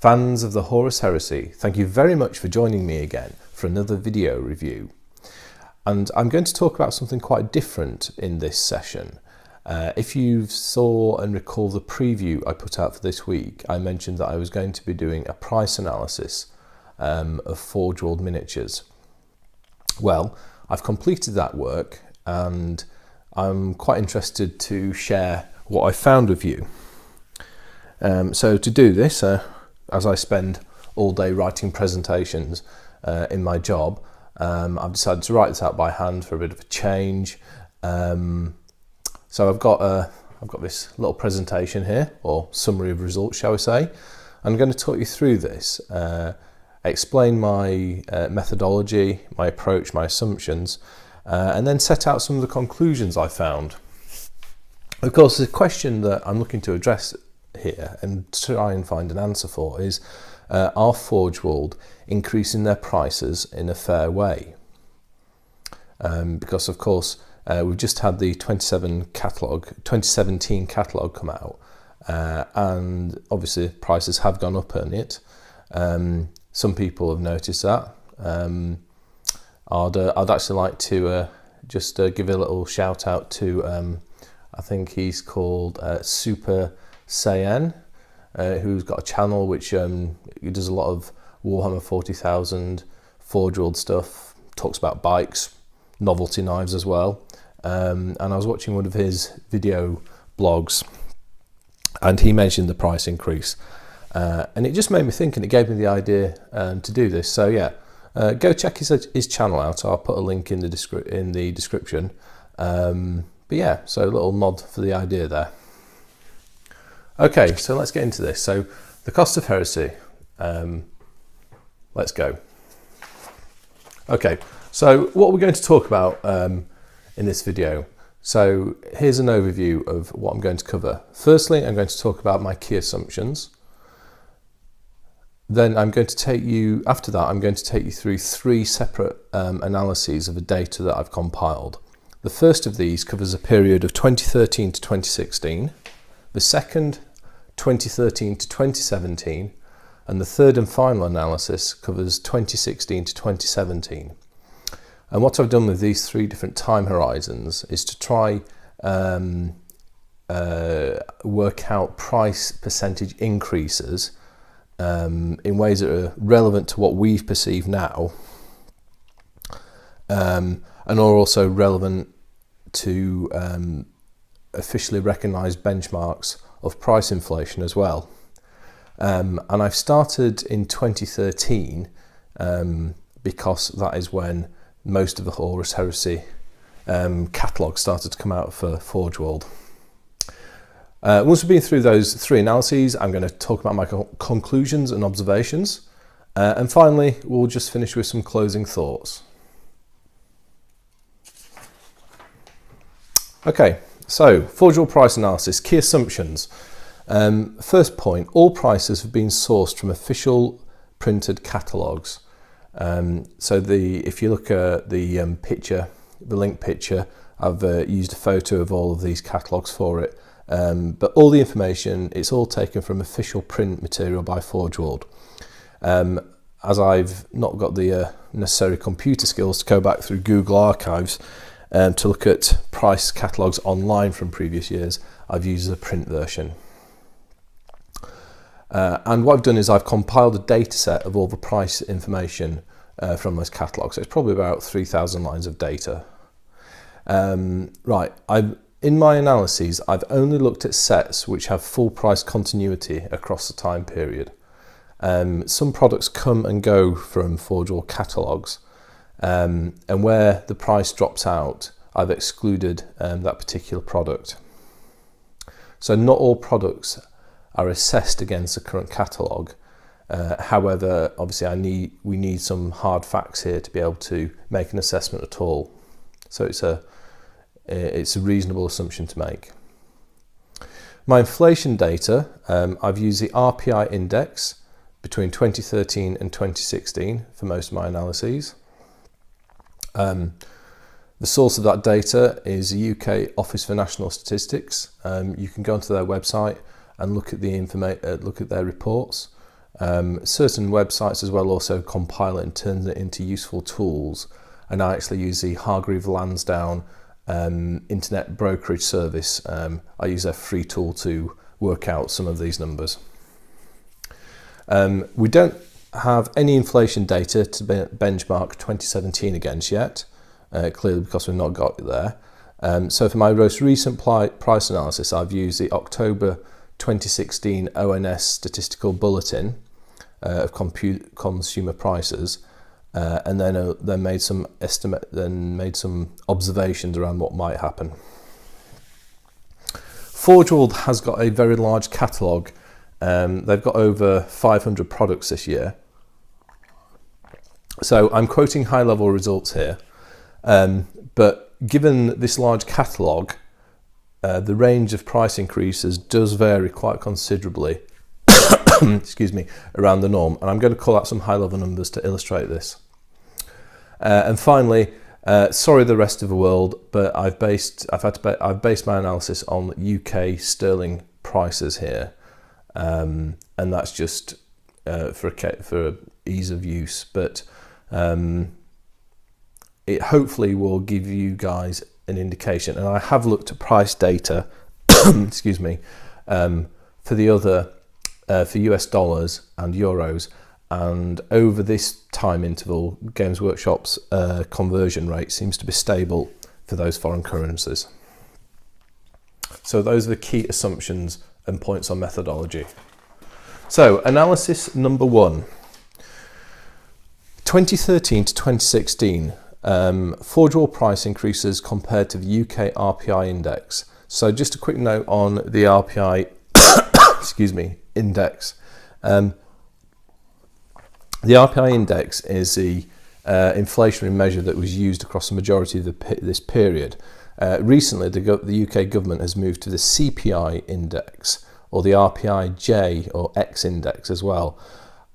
Fans of the Horus Heresy, thank you very much for joining me again for another video review. And I'm going to talk about something quite different in this session. If you saw and recall the preview I put out for this week, I mentioned that I was going to be doing a price analysis of Forge World miniatures. Well, I've completed that work and I'm quite interested to share what I found with you. So to do this, as I spend all day writing presentations in my job, I've decided to write this out by hand for a bit of a change. So I've got this little presentation here, or summary of results, shall we say. I'm going to talk you through this, explain my methodology, my approach, my assumptions, and then set out some of the conclusions I found. Of course, the question that I'm looking to address here and try and find an answer for is, are Forge World increasing their prices in a fair way? Because of course we've just had the 2017 catalogue come out, and obviously prices have gone up on it. Some people have noticed that. I'd actually like to just give a little shout out to I think he's called Super Saiyan, who's got a channel which he does a lot of Warhammer 40,000 Forge World stuff, talks about bikes, novelty knives as well, and I was watching one of his video blogs and he mentioned the price increase, and it just made me think, and it gave me the idea to do this. So yeah, go check his channel out. I'll put a link in the description, but yeah, so a little nod for the idea there. Okay, so let's get into this. So the cost of Heresy, let's go. Okay, so what we're going to talk about in this video. So here's an overview of what I'm going to cover. Firstly, I'm going to talk about my key assumptions. Then I'm going to take you through three separate analyses of the data that I've compiled. The first of these covers a period of 2013 to 2016. The second, 2013 to 2017, and the third and final analysis covers 2016 to 2017. And what I've done with these three different time horizons is to try work out price percentage increases in ways that are relevant to what we've perceived now, and are also relevant to officially recognised benchmarks of price inflation as well. And I've started in 2013 because that is when most of the Horus Heresy catalogue started to come out for Forge World. Once we've been through those three analyses, I'm going to talk about my conclusions and observations, and finally we'll just finish with some closing thoughts. Okay, so Forge World price analysis, key assumptions. First point, all prices have been sourced from official printed catalogues. So if you look at the link picture, I've used a photo of all of these catalogues for it. But all the information, it's all taken from official print material by Forge World. As I've not got the necessary computer skills to go back through Google Archives to look at price catalogues online from previous years, I've used a print version. And what I've done is I've compiled a data set of all the price information from those catalogues. So it's probably about 3,000 lines of data. Right, in my analyses, I've only looked at sets which have full price continuity across the time period. Some products come and go from Forge World catalogues, and where the price drops out, I've excluded that particular product. So not all products are assessed against the current catalogue. However, obviously we need some hard facts here to be able to make an assessment at all. So it's a reasonable assumption to make. My inflation data, I've used the RPI index between 2013 and 2016 for most of my analyses. The source of that data is the UK Office for National Statistics. You can go onto their website and look at their reports. Certain websites as well also compile it and turn it into useful tools. And I actually use the Hargreave Lansdown internet brokerage service. I use their free tool to work out some of these numbers. We don't have any inflation data to benchmark 2017 against yet, clearly because we've not got it there. So for my most recent price analysis, I've used the October 2016 ONS statistical bulletin of consumer prices, and then made some observations around what might happen. Forge World has got a very large catalogue. They've got over 500 products this year. So I'm quoting high-level results here, but given this large catalogue, the range of price increases does vary quite considerably excuse me, around the norm, and I'm going to call out some high-level numbers to illustrate this. And finally, sorry the rest of the world, but I've based my analysis on UK sterling prices here, and that's just for ease of use. But it hopefully will give you guys an indication. And I have looked at price data, excuse me, for the other for US dollars and euros. And over this time interval, Games Workshop's conversion rate seems to be stable for those foreign currencies. So those are the key assumptions and points on methodology. So analysis number 1. 2013 to 2016, Forge World price increases compared to the UK RPI index. So just a quick note on the RPI excuse me, index. The RPI index is the inflationary measure that was used across the majority of this period. Recently, the UK government has moved to the CPI index, or the RPI-J or X index as well.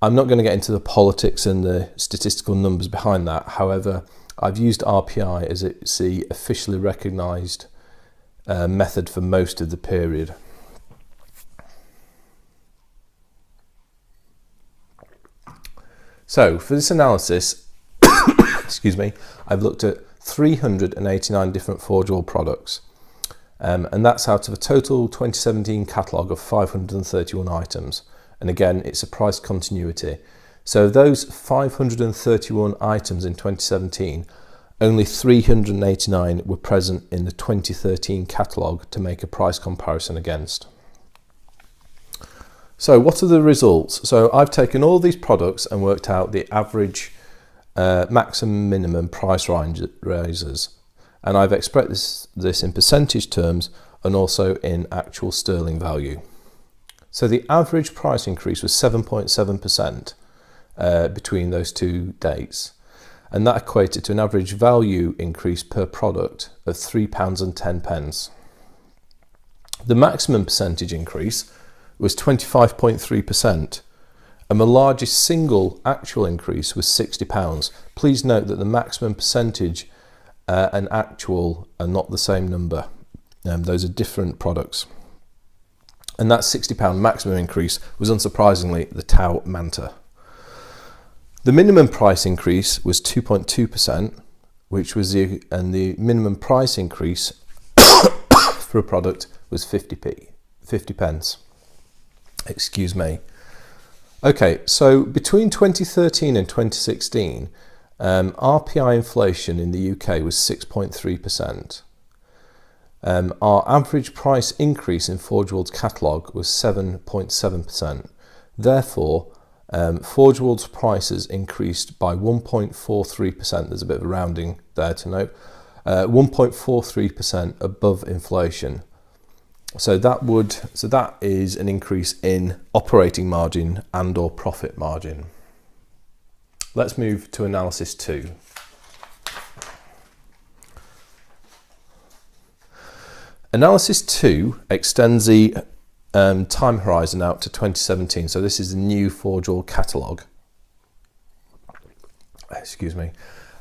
I'm not going to get into the politics and the statistical numbers behind that. However, I've used RPI as it's the officially recognised method for most of the period. So for this analysis, excuse me, I've looked at 389 different Forge World products, and that's out of a total 2017 catalogue of 531 items. And again, it's a price continuity. So those 531 items in 2017, only 389 were present in the 2013 catalogue to make a price comparison against. So what are the results? So I've taken all these products and worked out the average maximum minimum price rises, and I've expressed this in percentage terms and also in actual sterling value. So the average price increase was 7.7% between those two dates, and that equated to an average value increase per product of £3.10. The maximum percentage increase was 25.3%, and the largest single actual increase was £60. Please note that the maximum percentage and actual are not the same number. Those are different products. And that £60 maximum increase was unsurprisingly the Tau Manta. The minimum price increase was 2.2%, which was the minimum price increase for a product was 50 pence. Excuse me. Okay, so between 2013 and 2016, RPI inflation in the UK was 6.3%. Our average price increase in Forge World's catalogue was 7.7%. Therefore, Forge World's prices increased by 1.43%. There's a bit of a rounding there to note. 1.43% above inflation. So that is an increase in operating margin and or profit margin. Let's move to analysis 2. Analysis 2 extends the time horizon out to 2017. So this is the new Forge World catalogue. Excuse me.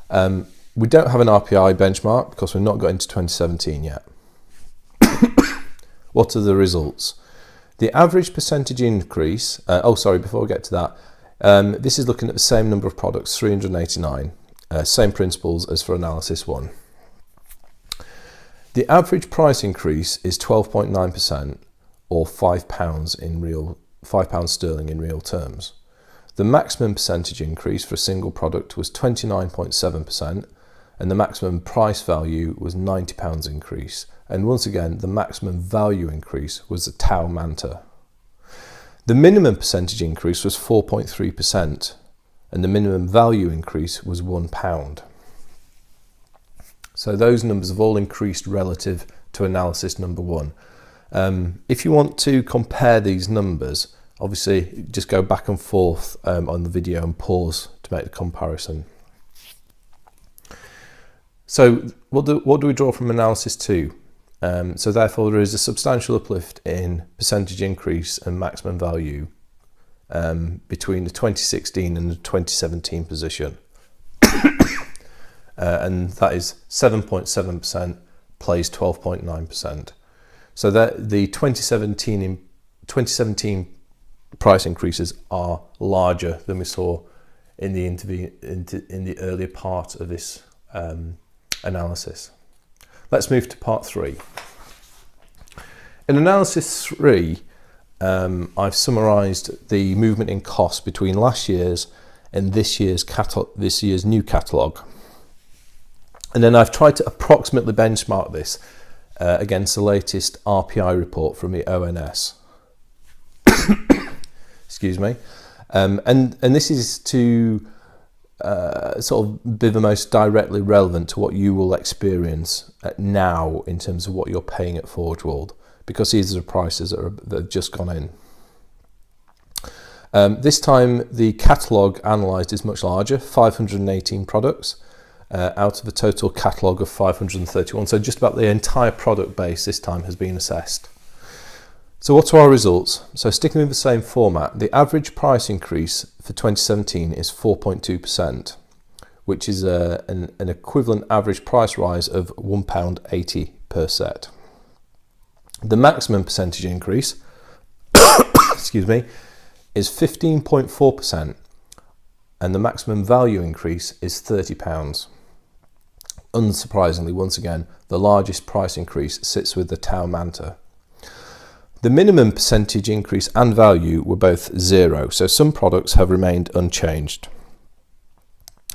We don't have an RPI benchmark because we've not got into 2017 yet. What are the results? The average percentage increase, before we get to that, this is looking at the same number of products, 389, same principles as for analysis 1. The average price increase is 12.9%, or £5 sterling in real terms. The maximum percentage increase for a single product was 29.7%, and the maximum price value was £90 increase. And once again, the maximum value increase was the Tau Manta. The minimum percentage increase was 4.3%, and the minimum value increase was £1. So those numbers have all increased relative to analysis number 1. If you want to compare these numbers, obviously just go back and forth on the video and pause to make the comparison. So what do we draw from analysis 2? So therefore there is a substantial uplift in percentage increase and maximum value between the 2016 and the 2017 position. And that is 7.7% plays 12.9%. So that the 2017 price increases are larger than we saw in the earlier part of this analysis. Let's move to part 3. In analysis 3, I've summarised the movement in cost between last year's and this year's new catalogue. And then I've tried to approximately benchmark this against the latest RPI report from the ONS. Excuse me. And this is to sort of be the most directly relevant to what you will experience now in terms of what you're paying at Forge World, because these are the prices that have just gone in. This time the catalogue analysed is much larger, 518 products out of a total catalogue of 531. So just about the entire product base this time has been assessed. So what are our results? So sticking with the same format, the average price increase for 2017 is 4.2%, which is an equivalent average price rise of £1.80 per set. The maximum percentage increase excuse me, is 15.4%, and the maximum value increase is £30. Unsurprisingly, once again, the largest price increase sits with the Tau Manta. The minimum percentage increase and value were both 0, so some products have remained unchanged.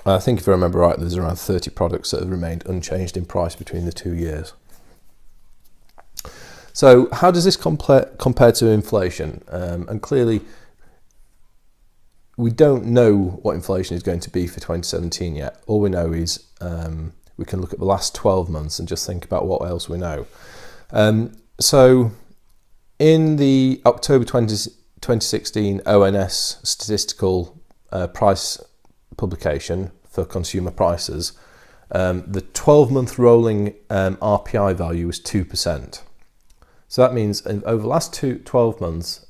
I think if I remember right, there's around 30 products that have remained unchanged in price between the 2 years. So how does this compare to inflation? And clearly, we don't know what inflation is going to be for 2017 yet. All we know is we can look at the last 12 months and just think about what else we know. So in the October 2016 ONS statistical price publication for consumer prices, the 12-month rolling RPI value was 2%. So that means over the last 12 months,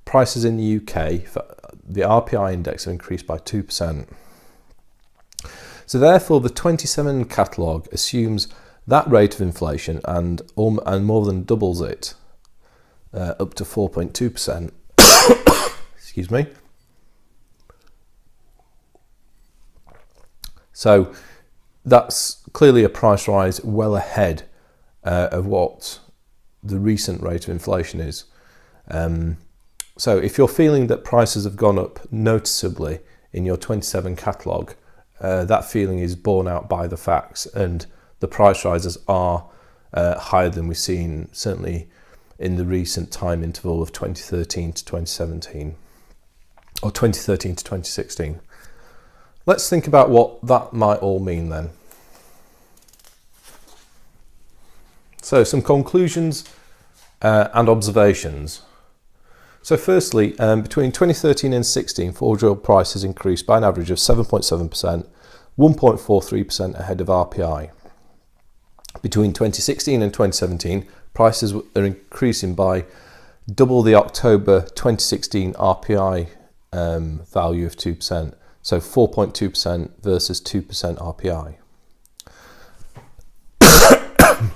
prices in the UK, for the RPI index, have increased by 2%. So therefore, the 27 catalogue assumes that rate of inflation and more than doubles it, up to 4.2%. Excuse me. So that's clearly a price rise well ahead of what the recent rate of inflation is. So if you're feeling that prices have gone up noticeably in your 27 catalogue, that feeling is borne out by the facts, and the price rises are higher than we've seen, certainly in the recent time interval of 2013 to 2017, or 2013 to 2016. Let's think about what that might all mean then. So some conclusions and observations. So firstly, between 2013 and 16, Forge World prices increased by an average of 7.7%, 1.43% ahead of RPI. Between 2016 and 2017, prices are increasing by double the October 2016 RPI value of 2%, so 4.2% versus 2% RPI.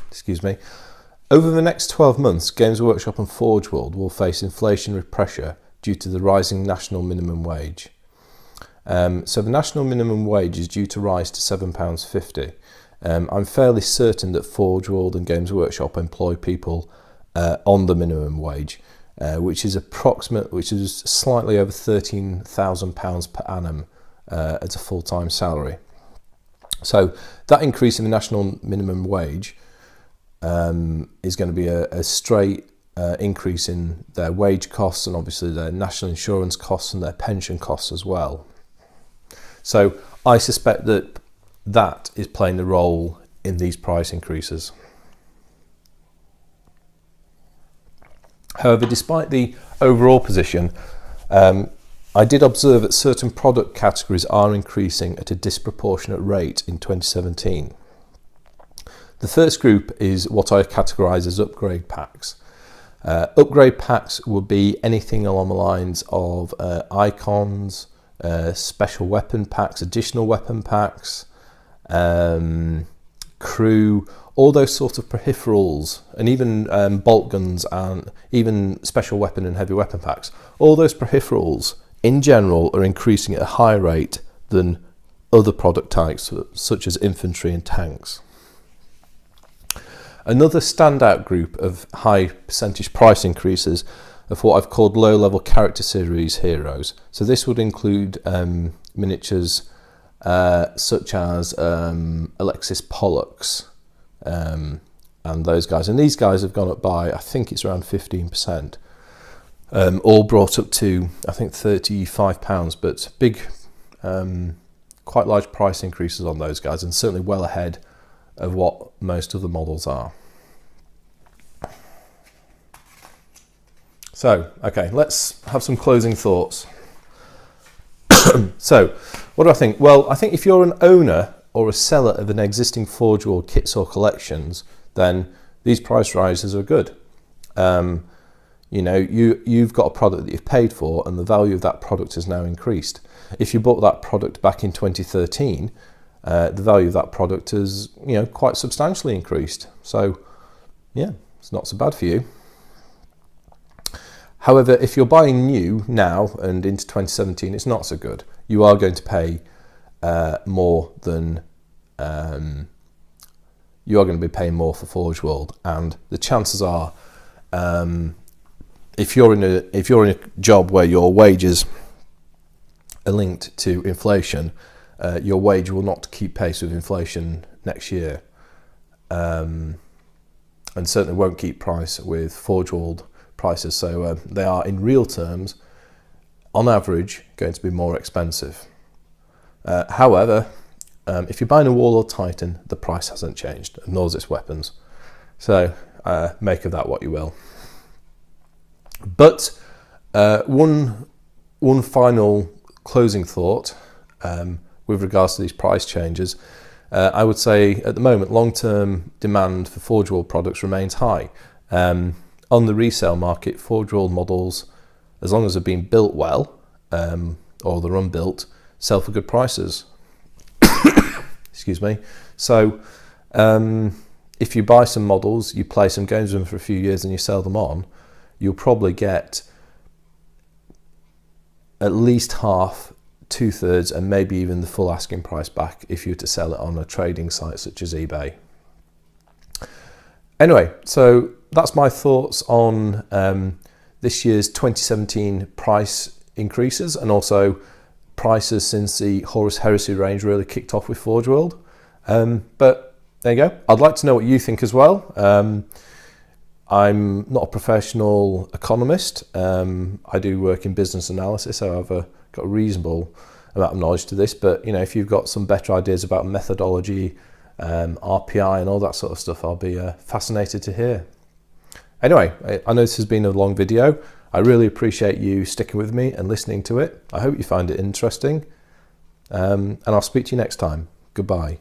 Excuse me. Over the next 12 months, Games Workshop and Forge World will face inflationary pressure due to the rising national minimum wage. So the national minimum wage is due to rise to £7.50. I'm fairly certain that Forge World and Games Workshop employ people on the minimum wage, which is slightly over £13,000 per annum as a full-time salary. So that increase in the national minimum wage is going to be a straight increase in their wage costs, and obviously their national insurance costs and their pension costs as well. So I suspect that is playing a role in these price increases. However, despite the overall position, I did observe that certain product categories are increasing at a disproportionate rate in 2017. The first group is what I categorise as upgrade packs. Upgrade packs would be anything along the lines of icons, special weapon packs, additional weapon packs, crew, all those sort of peripherals, and even bolt guns and even special weapon and heavy weapon packs. All those peripherals in general are increasing at a higher rate than other product types such as infantry and tanks. Another standout group of high percentage price increases of what I've called low-level character series heroes. So this would include miniatures such as Alexis Pollux and those guys. And these guys have gone up by, I think it's around 15%. All brought up to, I think, £35, but big, quite large price increases on those guys, and certainly well ahead of what most of the models are. So, okay, let's have some closing thoughts. So, what do I think? Well, I think if you're an owner or a seller of an existing Forge World kits or collections, then these price rises are good. You know, you've got a product that you've paid for, and the value of that product has now increased. If you bought that product back in 2013, the value of that product has, you know, quite substantially increased. So, yeah, it's not so bad for you. However, if you're buying new now and into 2017, it's not so good. You are going to pay more than you are going to be paying more for Forge World, and the chances are, if you're in a job where your wages are linked to inflation, your wage will not keep pace with inflation next year, and certainly won't keep pace with Forge World prices. So they are, in real terms, on average, going to be more expensive. However, if you're buying a Warlord Titan, the price hasn't changed, nor has its weapons. So make of that what you will. But one final closing thought with regards to these price changes. I would say at the moment, long-term demand for Forge World products remains high. On the resale market, Forge World models, as long as they're being built well, or they're unbuilt, sell for good prices. Excuse me. So if you buy some models, you play some games with them for a few years and you sell them on, you'll probably get at least half, 2/3, and maybe even the full asking price back if you were to sell it on a trading site such as eBay. Anyway, so that's my thoughts on this year's 2017 price increases, and also prices since the Horus Heresy range really kicked off with Forge World. But there you go. I'd like to know what you think as well. I'm not a professional economist. I do work in business analysis, so I've got a reasonable amount of knowledge to this. But you know, if you've got some better ideas about methodology, RPI and all that sort of stuff, I'll be fascinated to hear. Anyway, I know this has been a long video. I really appreciate you sticking with me and listening to it. I hope you find it interesting. And I'll speak to you next time. Goodbye.